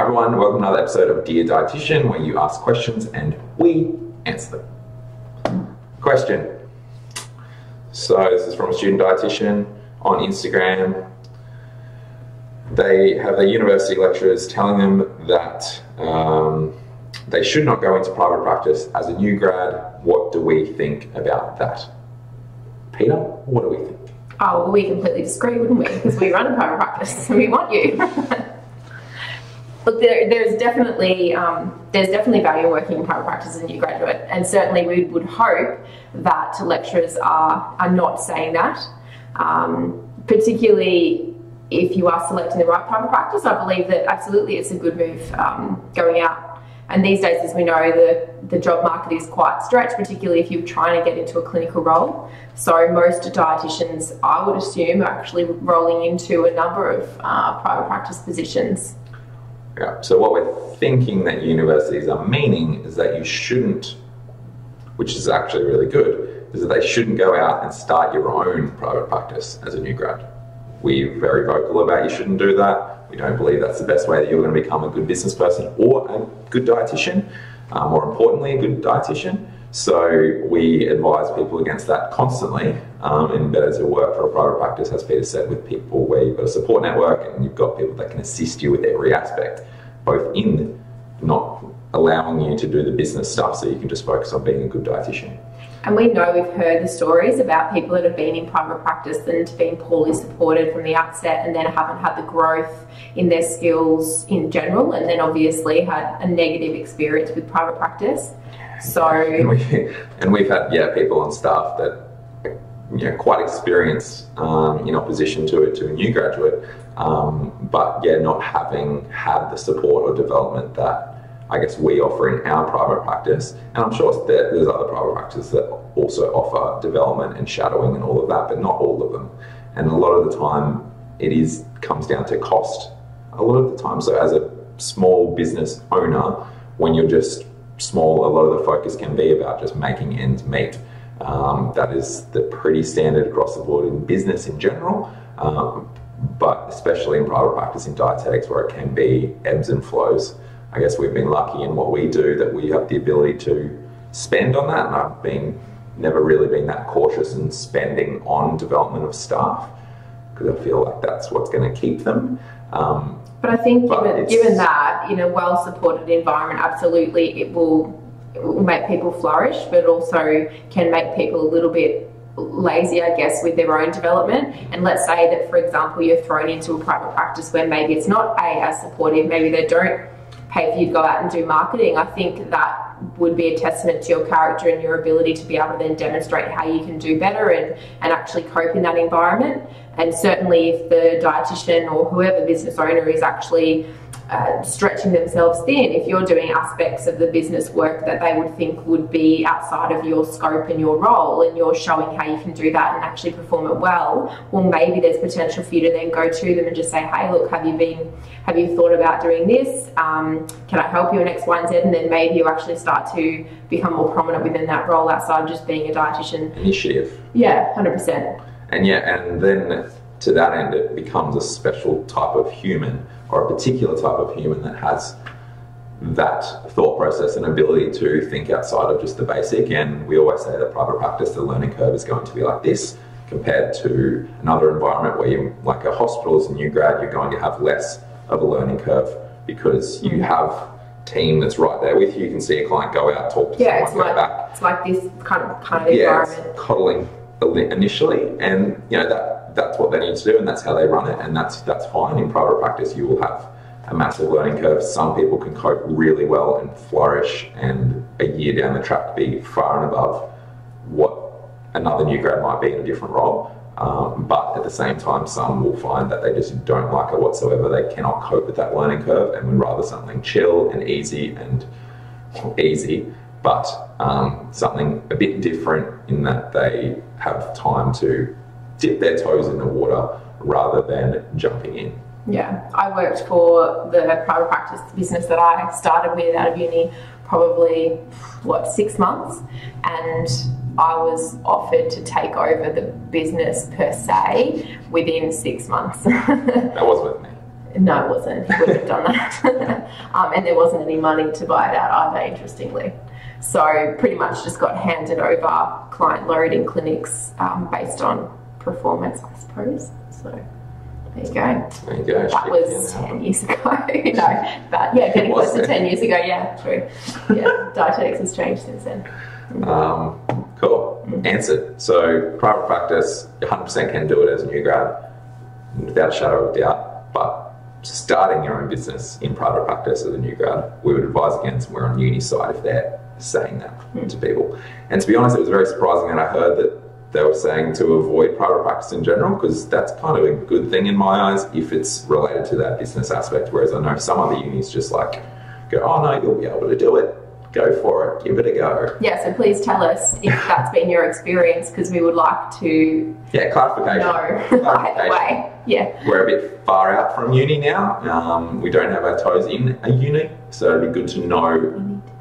Hi everyone, welcome to another episode of Dear Dietitian, where you ask questions and we answer them. Question. So this is from a student dietitian on Instagram. They have their university lecturers telling them that they should not go into private practice as a new grad. What do we think about that? Peter, what do we think? Oh, well, we completely disagree, wouldn't we? Because we run a private practice and we want you. Look, there's definitely value in working in private practice as a new graduate, and certainly we would hope that lecturers are not saying that, particularly if you are selecting the right private practice. I believe that absolutely it's a good move going out. And these days, as we know, the job market is quite stretched, particularly if you're trying to get into a clinical role. So most dietitians, I would assume, are actually rolling into a number of private practice positions. Yeah, so what we're thinking that universities are meaning is that you shouldn't, which is actually really good, is that they shouldn't go out and start your own private practice as a new grad. We're very vocal about you shouldn't do that. We don't believe that's the best way that you're going to become a good business person or a good dietitian, more importantly, a good dietitian. So we advise people against that constantly, and better to work for a private practice, as Peter said, with people where you've got a support network and you've got people that can assist you with every aspect, both in not allowing you to do the business stuff so you can just focus on being a good dietitian. And we know, we've heard the stories about people that have been in private practice and been poorly supported from the outset and then haven't had the growth in their skills in general, and then obviously had a negative experience with private practice. So, and we've had people on staff that are quite experienced in opposition to a new graduate, but not having had the support or development that I guess we offer in our private practice. And I'm sure that there's other private practices that also offer development and shadowing and all of that, but not all of them. And a lot of the time it comes down to cost a lot of the time. So as a small business owner, when you're just small, a lot of the focus can be about just making ends meet. That is pretty standard across the board in business in general, but especially in private practice in dietetics, where it can be ebbs and flows. I guess we've been lucky in what we do that we have the ability to spend on that, and I've never really been that cautious in spending on development of staff, because I feel like that's what's going to keep them. But I think given that, in a well-supported environment, absolutely it will make people flourish, but also can make people a little bit lazy, I guess, with their own development. And let's say that, for example, you're thrown into a private practice where maybe it's not as supportive, maybe they don't pay for you to go out and do marketing. I think that would be a testament to your character and your ability to be able to then demonstrate how you can do better and actually cope in that environment. And certainly if the dietitian or whoever business owner is actually stretching themselves thin, if you're doing aspects of the business work that they would think would be outside of your scope and your role, and you're showing how you can do that and actually perform it well, maybe there's potential for you to then go to them and just say, hey, look, have you thought about doing this? Can I help you in X, Y, and Z? And then maybe you actually start to become more prominent within that role outside of just being a dietitian. Initiative. Yeah, 100%. And then to that end, it becomes a special type of human, or a particular type of human that has that thought process and ability to think outside of just the basic. And we always say that private practice, the learning curve is going to be like this, compared to another environment where you, like a hospital as a new grad, you're going to have less of a learning curve, because you have a team that's right there with you. You can see a client go out, talk to someone, go back. It's like this kind of environment. It's coddling initially, and that's what they need to do, and that's how they run it, and that's fine. In private practice, you will have a massive learning curve. Some people can cope really well and flourish, and a year down the track be far and above what another new grad might be in a different role. But at the same time, some will find that they just don't like it whatsoever. They cannot cope with that learning curve and would rather something chill and easy, but something a bit different in that they have time to dip their toes in the water rather than jumping in. Yeah, I worked for the private practice business that I started with out of uni probably, 6 months, and I was offered to take over the business per se within 6 months. That was with me. No, it wasn't. He wouldn't have done that. and there wasn't any money to buy it out either, interestingly. So pretty much just got handed over client load in clinics based on performance, I suppose. So there you go. There you go. That was 10 years ago. No, but yeah, getting close to 10 years ago. Yeah, true. Yeah, dietetics has changed since then. Cool. Answered. So private practice, 100% can do it as a new grad, without a shadow of a doubt. But starting your own business in private practice as a new grad, we would advise against we're on uni side if they're saying that to people. And to be honest, it was very surprising that I heard that they were saying to avoid private practice in general, because that's kind of a good thing in my eyes if it's related to that business aspect. Whereas I know some other unis just like go, oh no, you'll be able to do it. Go for it. Give it a go. Yeah, so please tell us if that's been your experience, because we would like to clarification. Either way. Yeah. We're a bit far out from uni now. We don't have our toes in a uni, so it'd be good to know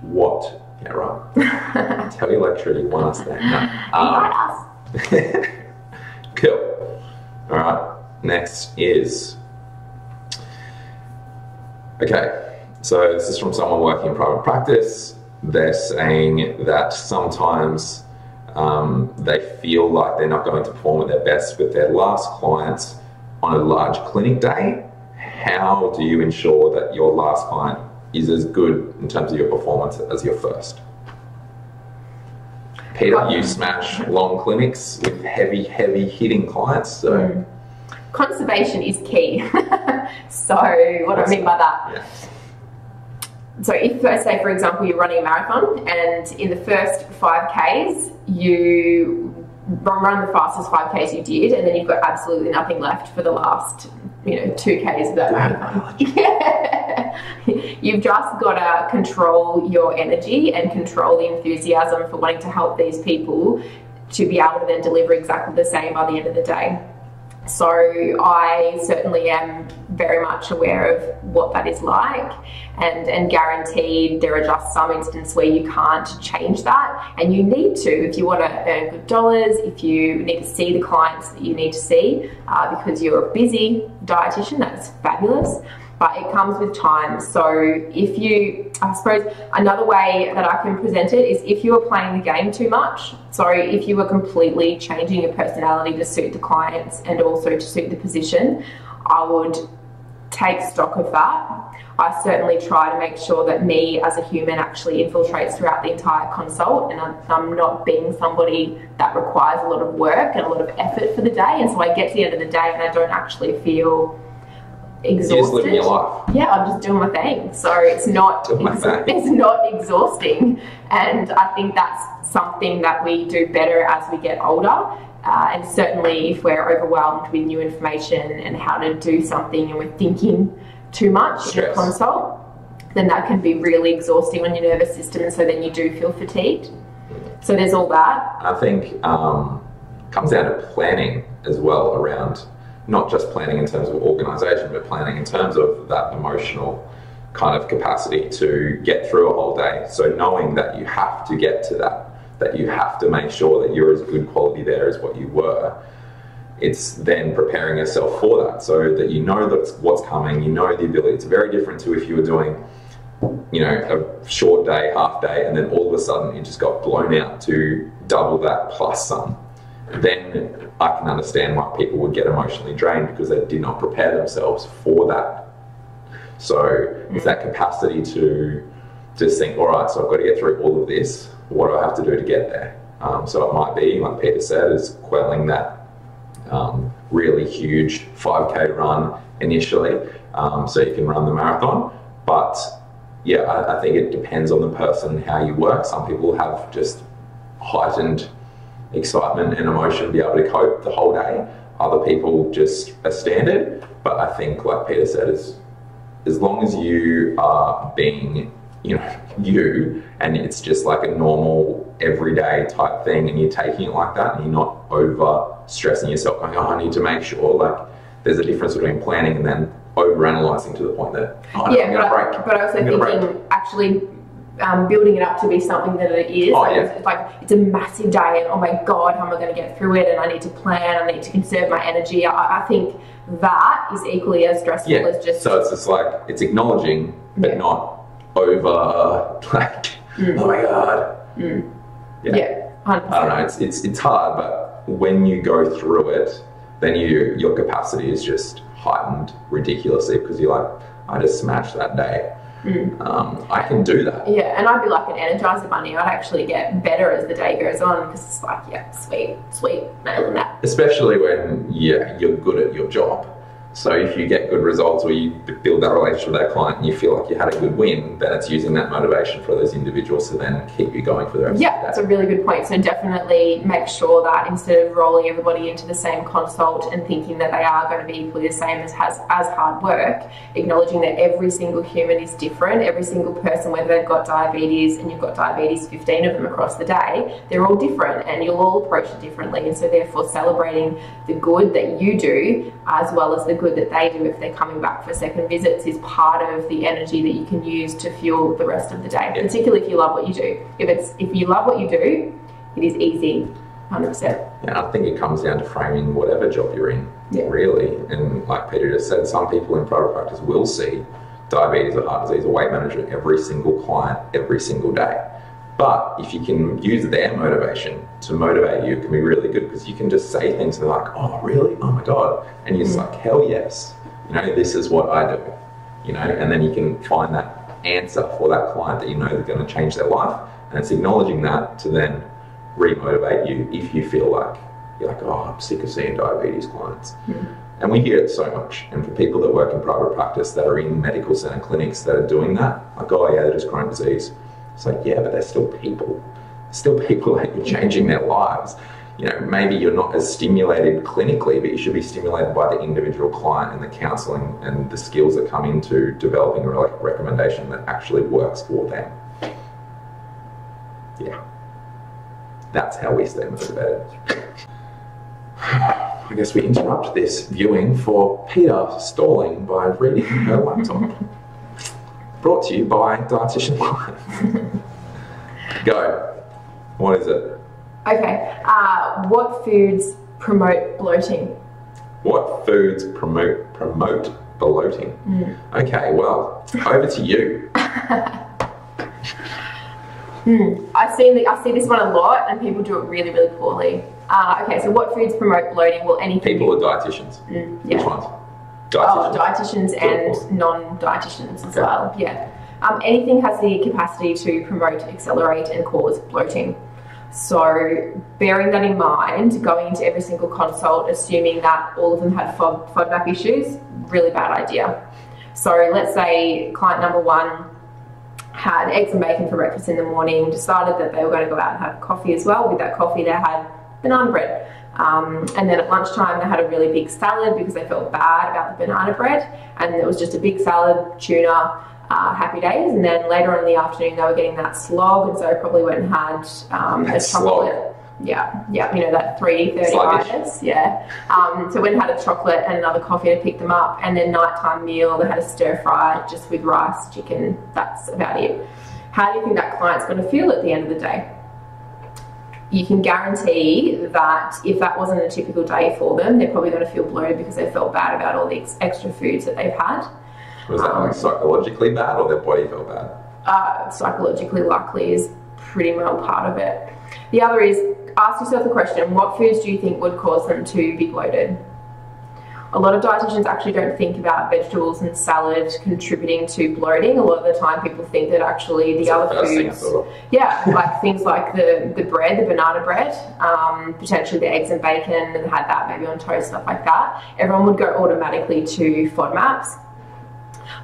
what. Yeah, right. Tell your lecturer you want us there. No. Cool. All right. Next is. Okay. So this is from someone working in private practice. They're saying that sometimes they feel like they're not going to perform at their best with their last clients on a large clinic day. How do you ensure that your last client is as good in terms of your performance as your first? Peter, you smash long clinics with heavy hitting clients, so... Conservation is key. So what do I mean by that? Yeah. So if, say for example, you're running a marathon and in the first 5Ks you run the fastest 5Ks you did, and then you've got absolutely nothing left for the last 2Ks of that marathon. Yeah. You've just got to control your energy and control the enthusiasm for wanting to help these people to be able to then deliver exactly the same by the end of the day. So I certainly am very much aware of what that is like, and guaranteed there are just some instances where you can't change that, and you need to if you want to earn good dollars, if you need to see the clients that you need to see, because you're a busy dietitian. That's fabulous. But it comes with time. So if you, I suppose another way that I can present it is if you are playing the game too much. So if you were completely changing your personality to suit the clients and also to suit the position, I would take stock of that. I certainly try to make sure that me as a human actually infiltrates throughout the entire consult, and I'm not being somebody that requires a lot of work and a lot of effort for the day. And so I get to the end of the day and I don't actually feel exhausted. You're just living your life. Yeah, I'm just doing my thing. So it's not exhausting. And I think that's something that we do better as we get older. And certainly if we're overwhelmed with new information and how to do something and we're thinking too much in a consult, then that can be really exhausting on your nervous system, and so then you do feel fatigued. So there's all that. I think it comes down to planning as well, around not just planning in terms of organisation, but planning in terms of that emotional kind of capacity to get through a whole day. So knowing that you have to get to that you have to make sure that you're as good quality there as what you were. It's then preparing yourself for that, so that you know that's what's coming, you know the ability. It's very different to if you were doing, a short day, half day, and then all of a sudden you just got blown out to double that plus some. Then I can understand why people would get emotionally drained, because they did not prepare themselves for that. So it's that capacity to just think, all right, so I've got to get through all of this. What do I have to do to get there? So it might be, like Peter said, is quelling that really huge 5K run initially, so you can run the marathon. But yeah, I think it depends on the person and how you work. Some people have just heightened excitement and emotion to be able to cope the whole day. Other people just a standard. But I think, like Peter said, is as long as you are being you, and it's just like a normal everyday type thing, and you're taking it like that, and you're not over stressing yourself going, oh, I need to make sure. Like, there's a difference between planning and then over analysing to the point that, oh, no, yeah, but I also thinking actually building it up to be something that it is. Oh, like, yeah. it's like it's a massive day and oh my God, how am I going to get through it? And I need to plan, I need to conserve my energy. I think that is equally as stressful as just... So it's just like, it's acknowledging, but not over, like, oh my God. Yeah, 100%. I don't know, it's hard, but when you go through it, then your capacity is just heightened ridiculously because you're like, I just smashed that day. I can do that. Yeah, and I'd be like an Energizer bunny. I'd actually get better as the day goes on because it's like, yeah, sweet, nailing that. Especially when you're good at your job. So if you get good results or you build that relationship with that client and you feel like you had a good win, then it's using that motivation for those individuals to then keep you going for the rest of the day. Yeah, that's a really good point. So definitely make sure that instead of rolling everybody into the same consult and thinking that they are going to be equally the same as hard work, acknowledging that every single human is different, every single person, whether they've got diabetes and you've got diabetes, 15 of them across the day, they're all different and you'll all approach it differently. And so therefore celebrating the good that you do as well as the good that they do if they're coming back for second visits is part of the energy that you can use to fuel the rest of the day, particularly if you love what you do. If you love what you do, it is easy, 100%. Yeah, I think it comes down to framing whatever job you're in, really. And like Peter just said, some people in private practice will see diabetes or heart disease or weight management every single client, every single day. But if you can use their motivation to motivate you, it can be really good because you can just say things and they're like, oh, really? Oh my God. And you're just like, hell yes. You know, this is what I do. You know, and then you can find that answer for that client that you know is going to change their life. And it's acknowledging that to then re-motivate you if you feel like, you're like, oh, I'm sick of seeing diabetes clients. And we hear it so much. And for people that work in private practice that are in medical center clinics that are doing that, like, oh yeah, they're just Crohn's disease. It's like, yeah, but they're still people. They're still people that you're changing their lives. You know, maybe you're not as stimulated clinically, but you should be stimulated by the individual client and the counselling and the skills that come into developing a recommendation that actually works for them. Yeah. That's how we stay motivated. I guess we interrupt this viewing for Peter stalling by reading her laptop. Brought to you by Dietitian Live. Go. What is it? Okay. What foods promote bloating? What foods promote bloating? Okay, well, over to you. I see this one a lot and people do it really, really poorly. Okay, so what foods promote bloating? Well, anything. People are dietitians. Yeah. Which ones? Dietitians. Dietitians and non-dietitians as well. Yeah. Anything has the capacity to promote, accelerate, and cause bloating. So, bearing that in mind, going into every single consult, assuming that all of them had FODMAP issues, really bad idea. So, let's say client number 1 had eggs and bacon for breakfast in the morning, decided that they were going to go out and have coffee as well. With that coffee, they had banana bread. And then at lunchtime, they had a really big salad because they felt bad about the banana bread. And it was just a big salad, tuna, happy days. And then later on in the afternoon, they were getting that slog. And so they probably went and had a chocolate. Slog. Yeah, you know, that 3:30 yeah. So went and had a chocolate and another coffee to pick them up. And then nighttime meal, they had a stir fry just with rice, chicken. That's about it. How do you think that client's going to feel at the end of the day? You can guarantee that if that wasn't a typical day for them, they're probably going to feel bloated because they felt bad about all the extra foods that they've had. Was that like psychologically bad or their body felt bad? Psychologically likely is pretty well part of it. The other is, ask yourself the question, what foods do you think would cause them to be bloated? A lot of dietitians actually don't think about vegetables and salad contributing to bloating. A lot of the time people think that actually the other foods, like things like the bread, the banana bread, potentially the eggs and bacon, and had that maybe on toast, stuff like that. Everyone would go automatically to FODMAPs.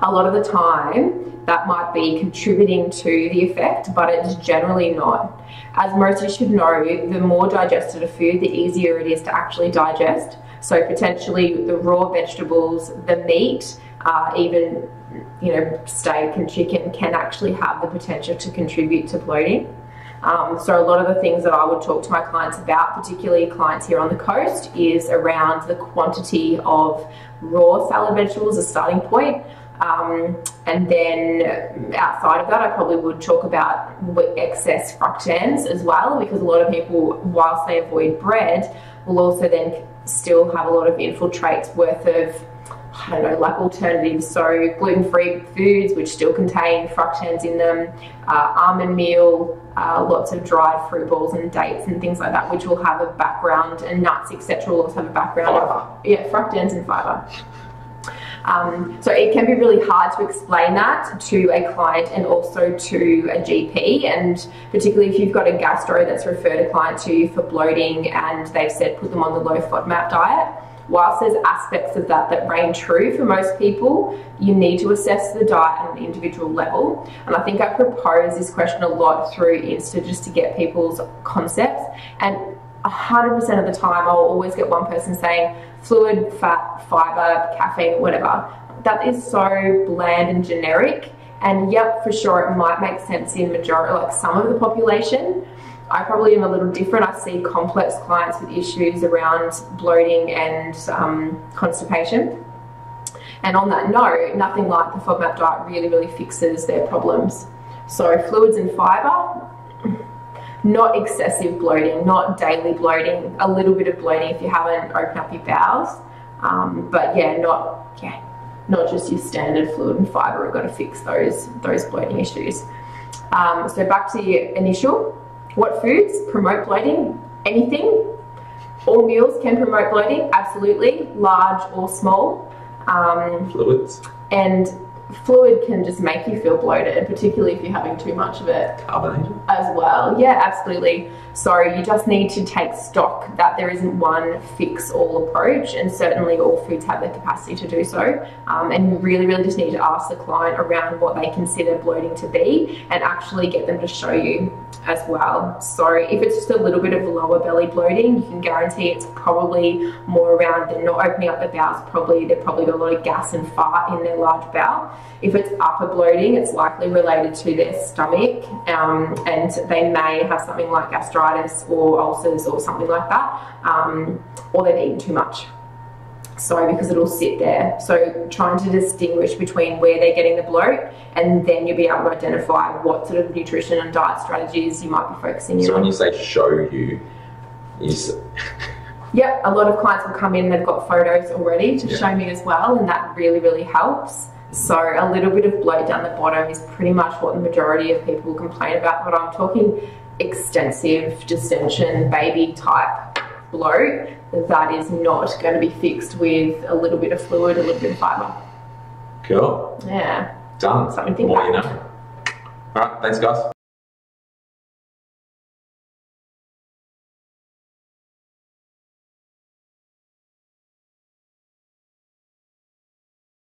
A lot of the time that might be contributing to the effect, but it's generally not. As most of you should know, the more digested a food, the easier it is to actually digest. So potentially the raw vegetables, the meat, even, you know, steak and chicken can actually have the potential to contribute to bloating. So a lot of the things that I would talk to my clients about, particularly clients here on the coast, is around the quantity of raw salad vegetables, a starting point. And then outside of that, I probably would talk about excess fructans as well, because a lot of people, whilst they avoid bread, will also then still have a lot of infiltrates worth of, I don't know, like alternatives. So gluten-free foods, which still contain fructans in them, almond meal, lots of dried fruit balls and dates and things like that, which will have a background, and nuts, etc. will also have a background of fructans and fibre. So it can be really hard to explain that to a client and also to a GP, and particularly if you've got a gastro that's referred a client to you for bloating and they've said put them on the low FODMAP diet. Whilst there's aspects of that that reign true for most people, you need to assess the diet at an individual level. And I think I propose this question a lot through Insta just to get people's concepts. And 100% of the time, I'll always get one person saying fluid, fat, fiber, caffeine, whatever. That is so bland and generic. And yep, for sure, it might make sense in majority, like some of the population. I probably am a little different. I see complex clients with issues around bloating and constipation. And on that note, nothing like the FODMAP diet really fixes their problems. So fluids and fiber, not excessive bloating, not daily bloating, a little bit of bloating if you haven't opened up your bowels. But yeah, not just your standard fluid and fiber. We've got to fix those bloating issues. So back to your initial. What foods promote bloating? Anything. All meals can promote bloating, absolutely, large or small. Fluids. And fluid can just make you feel bloated, particularly if you're having too much of it. Carbonated? As well. Yeah, absolutely. So you just need to take stock that there isn't one fix-all approach, and certainly all foods have the capacity to do so. And you really just need to ask the client around what they consider bloating to be and actually get them to show you as well. So if it's just a little bit of lower belly bloating, you can guarantee it's probably more around they're not opening up the bowels properly, they've probably got a lot of gas and fart in their large bowel. If it's upper bloating, it's likely related to their stomach, and they may have something like gastritis or ulcers or something like that, or they've eaten too much. So because it'll sit there. So trying to distinguish between where they're getting the bloat, and then you'll be able to identify what sort of nutrition and diet strategies you might be focusing on. So when you say show you, Yep, a lot of clients will come in, they've got photos already to show me as well, and that really helps. So a little bit of bloat down the bottom is pretty much what the majority of people complain about, but I'm talking extensive distension, baby type bloat, that is not going to be fixed with a little bit of fluid, a little bit of fibre. Cool. Yeah. Done. Something to think More about. you know. All right, thanks guys.